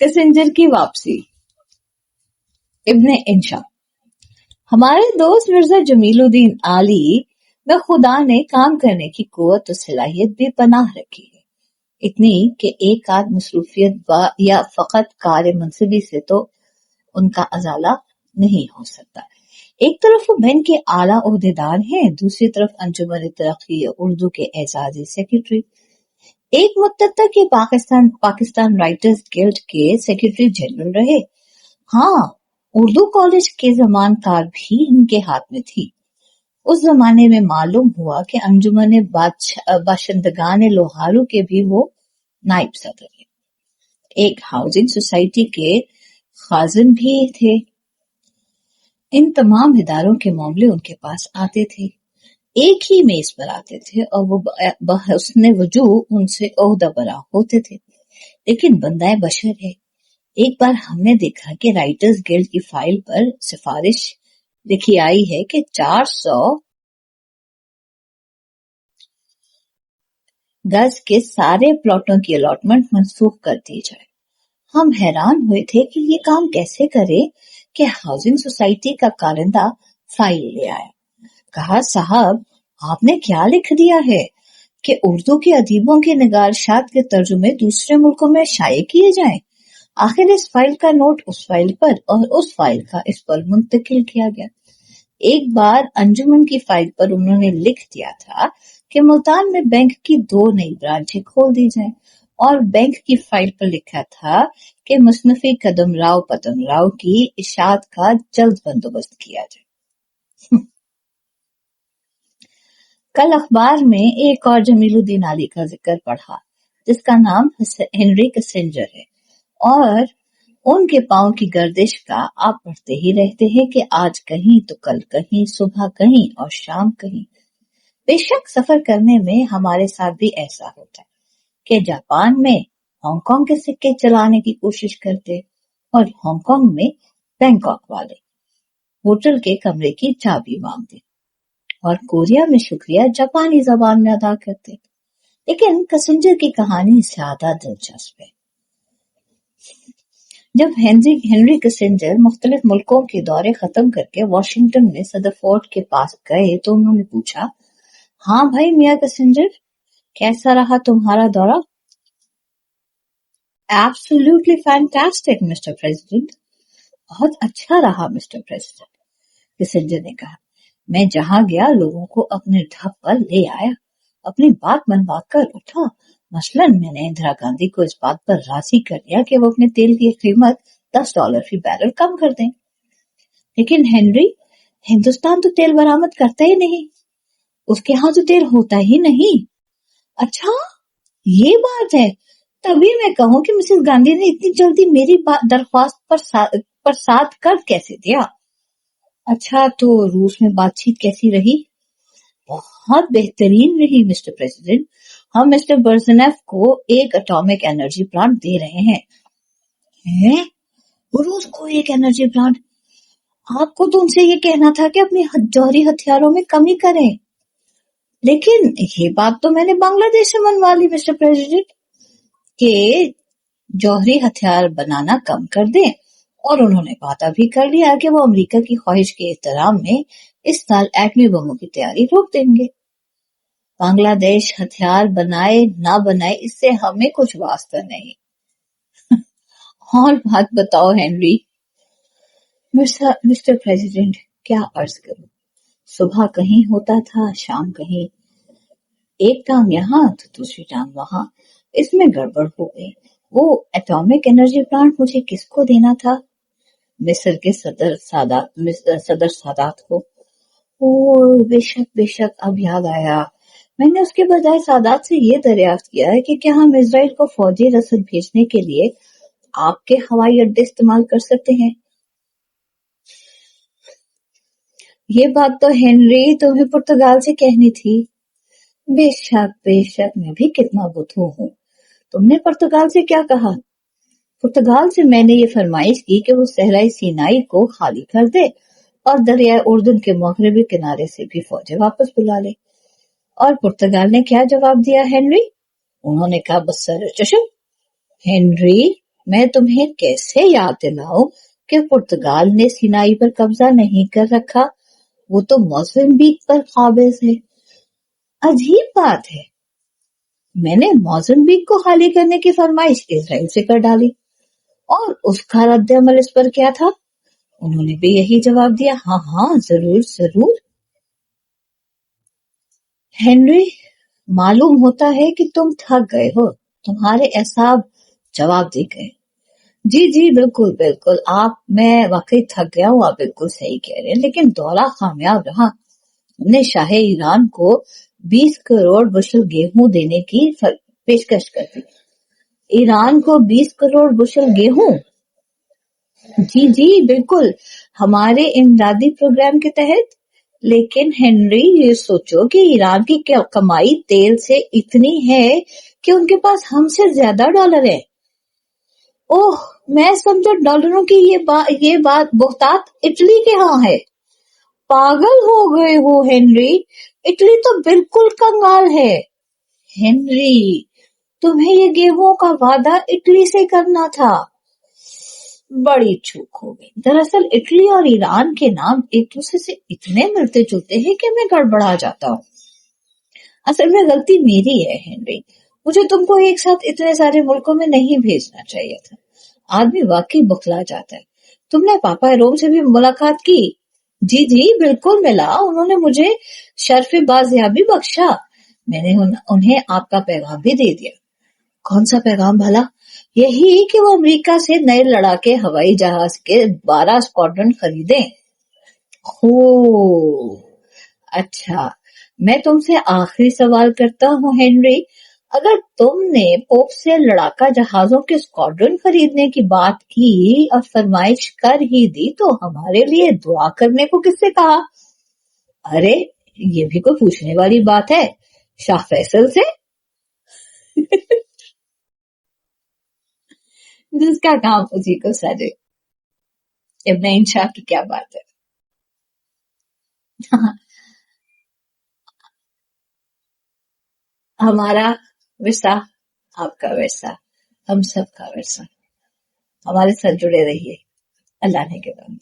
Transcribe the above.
Kissinger की वापसी। इब्ने इंशा। हमारे दोस्त मिर्जा जमीलुद्दीन आली में खुदा ने काम करने की कुव्वत और सलाहियत भी पनाह रखी है, इतनी कि एक आध मसरूफियत या फकत कार्य मनसबी से तो उनका अजाला नहीं हो सकता। एक तरफ वो बैंक के आला ओहदेदार हैं, दूसरी तरफ अंजुमन तरक्की उर्दू के एजाजी सेक्रेटरी। एक मुद्दत तक ये पाकिस्तान राइटर्स गिल्ड के सेक्रेटरी जनरल रहे। हाँ, उर्दू कॉलेज के जमान कार भी इनके हाथ में थी। उस जमाने में मालूम हुआ कि अंजुमन बाशिंदगान लोहारू के भी वो नाइब सदर है। एक हाउसिंग सोसाइटी के खाजिन भी थे। इन तमाम इदारों के मामले उनके पास आते थे, एक ही मेज पर आते थे और वो बहस्ने वजूह उनसे ओहदा बरा होते थे। लेकिन बंदाए बशर है। एक बार हमने देखा कि राइटर्स गिल्ड की फाइल पर सिफारिश लिखी आई है कि 400 गज के सारे प्लॉटों की अलॉटमेंट मंसूख कर दी जाए। हम हैरान हुए थे कि ये काम कैसे करे कि हाउसिंग सोसाइटी का कारिंदा फाइल ले आया। कहा, साहब आपने क्या लिख दिया है कि उर्दू के अदीबों के निगारशात के तर्जुमे दूसरे मुल्कों में शाये किए जाएं। आखिर इस फाइल का नोट उस फाइल पर और उस फाइल का इस पर मुंतकिल किया गया। एक बार अंजुमन की फाइल पर उन्होंने लिख दिया था कि मुल्तान में बैंक की 2 नई ब्रांचें खोल दी जाएं, और बैंक की फाइल पर लिखा था कि मुसनफी कदम राव की इशात का जल्द बंदोबस्त किया जाए। कल अखबार में एक और जमीलुद्दीन आली का जिक्र पढ़ा, जिसका नाम हेनरी किसिंजर है, और उनके पांव की गर्दिश का आप पढ़ते ही रहते हैं कि आज कहीं तो कल कहीं, सुबह कहीं और शाम कहीं। बेशक सफर करने में हमारे साथ भी ऐसा होता है कि जापान में हांगकांग के सिक्के चलाने की कोशिश करते और हांगकांग में बैंकॉक वाले होटल के कमरे की चाबी मांगते, और कोरिया में शुक्रिया जापानी जबान में अदा करते। लेकिन किसिंजर की कहानी ज्यादा दिलचस्प है। जब हेनरी किसिंजर मुख्तलिफ मुल्कों के दौरे खत्म करके वॉशिंगटन में सदर फोर्ड के पास गए तो उन्होंने पूछा, हाँ भाई मियां किसिंजर, कैसा रहा तुम्हारा दौरा? Absolutely fantastic mister president. बहुत अच्छा रहा मिस्टर प्रेसिडेंट, किसिंजर ने कहा। मैं जहां गया लोगों को अपने ढप पर ले आया, अपनी बात मनवा कर उठा। मसलन मैंने इंदिरा गांधी को इस बात पर राजी कर लिया कि वो अपने तेल की कीमत $10 फी बैरल कम कर दें। लेकिन हेनरी, हिंदुस्तान तो तेल बरामद करता ही नहीं, उसके यहाँ तो तेल होता ही नहीं। अच्छा, ये बात है। तभी मैं कहूँ कि मिसेस गांधी ने इतनी जल्दी मेरी दरख्वास्त पर साथ कर कैसे दिया। अच्छा, तो रूस में बातचीत कैसी रही? बहुत बेहतरीन रही मिस्टर प्रेसिडेंट। हम मिस्टर बर्जनेफ को एक एटॉमिक एनर्जी प्लांट दे रहे हैं। हैं? रूस को एक एनर्जी प्लांट? आपको तो उनसे ये कहना था कि अपने जौहरी हथियारों में कमी करें। लेकिन ये बात तो मैंने बांग्लादेश से मनवा ली मिस्टर प्रेसिडेंट, के जौहरी हथियार बनाना कम कर दें, और उन्होंने वादा भी कर लिया कि वो अमेरिका की ख्वाहिश के एहतराम में इस साल एटमी बमों की तैयारी रोक देंगे। बांग्लादेश हथियार बनाए ना बनाए इससे हमें कुछ वास्ता नहीं। और बात बताओ हेनरी। मिस्टर प्रेसिडेंट, क्या अर्ज करूं, सुबह कहीं होता था, शाम कहीं, एक टांग यहाँ तो दूसरी टांग वहां। इसमें गड़बड़ हो गई। वो एटॉमिक एनर्जी प्लांट मुझे किसको देना था? मिस्र के सदर सादात को। ओ बेशक, अब याद आया। मैंने उसके बजाय सादात से ये दरियाफ्त किया है कि क्या हम इजराइल को फौजी रसद भेजने के लिए आपके हवाई अड्डे इस्तेमाल कर सकते हैं। ये बात तो हेनरी तुम्हें पुर्तगाल से कहनी थी। बेशक, मैं भी कितना बुद्धू हूँ। तुमने पुर्तगाल से क्या कहा? पुर्तगाल से मैंने ये फरमाइश की कि वो सहराई सीनाई को खाली कर दे और दरिया उर्दन के मगरबी किनारे से भी फौजें वापस बुला ले। और पुर्तगाल ने क्या जवाब दिया हेनरी? उन्होंने कहा बस सर चशम। हेनरी, मैं तुम्हें कैसे याद दिलाऊं कि पुर्तगाल ने सिनाई पर कब्जा नहीं कर रखा, वो तो मोज़म्बिक पर काबिज है। अजीब बात है, मैंने मोज़म्बिक को खाली करने की फरमाइश इजराइल से कर डाली और उसका रद्द अमल इस पर क्या था? उन्होंने भी यही जवाब दिया, हाँ हाँ जरूर जरूर। हेनरी, मालूम होता है कि तुम थक गए हो, तुम्हारे एसाब जवाब दे गए। जी जी बिल्कुल बिल्कुल, मैं वाकई थक गया हूँ, आप बिल्कुल सही कह रहे हैं, लेकिन दौरा कामयाब रहा। हमने शाह ईरान को 20 करोड़ बुशल गेहूं देने की पेशकश कर दी। ईरान को 20 करोड़ बुशल गेहूं? जी जी बिल्कुल, हमारे इमदादी प्रोग्राम के तहत। लेकिन हेनरी, ये सोचो कि ईरान की कमाई तेल से इतनी है कि उनके पास हमसे ज्यादा डॉलर है। ओह, मैं समझा डॉलरों की ये बात बोहतात इटली के यहाँ है। पागल हो गए हो हेनरी, इटली तो बिल्कुल कंगाल है। हेनरी, तुम्हें ये गेहूं का वादा इटली से करना था। बड़ी चूक हो गई। दरअसल इटली और ईरान के नाम एक दूसरे से इतने मिलते जुलते हैं कि मैं गड़बड़ा जाता हूँ। असल में गलती मेरी है हेनरी, मुझे तुमको एक साथ इतने सारे मुल्कों में नहीं भेजना चाहिए था। आदमी वाकई बुखला जाता है। तुमने पापा रोम से भी मुलाकात की? जी जी बिल्कुल मिला, उन्होंने मुझे शर्फ बाजियाबी बख्शा। मैंने उन्हें आपका पैगाम भी दे दिया। कौन सा पैगाम भला? यही कि वो अमेरिका से नए लड़ाके हवाई जहाज के 12 स्क्वाड्रन खरीदें। हो, अच्छा, मैं तुमसे आखिरी सवाल करता हूँ हेनरी, अगर तुमने पोप से लड़ाका जहाजों के स्क्वाड्रन खरीदने की बात की और फरमाइश कर ही दी तो हमारे लिए दुआ करने को किससे कहा? अरे, ये भी कोई पूछने वाली बात है, शाह फैसल से। जिसका काम उसी को सजे। इब्न शाह की क्या बात है। हमारा विरसा आपका विरसा, हम सबका विरसा। हमारे साथ जुड़े रहिए। अल्लाह ने के बाद।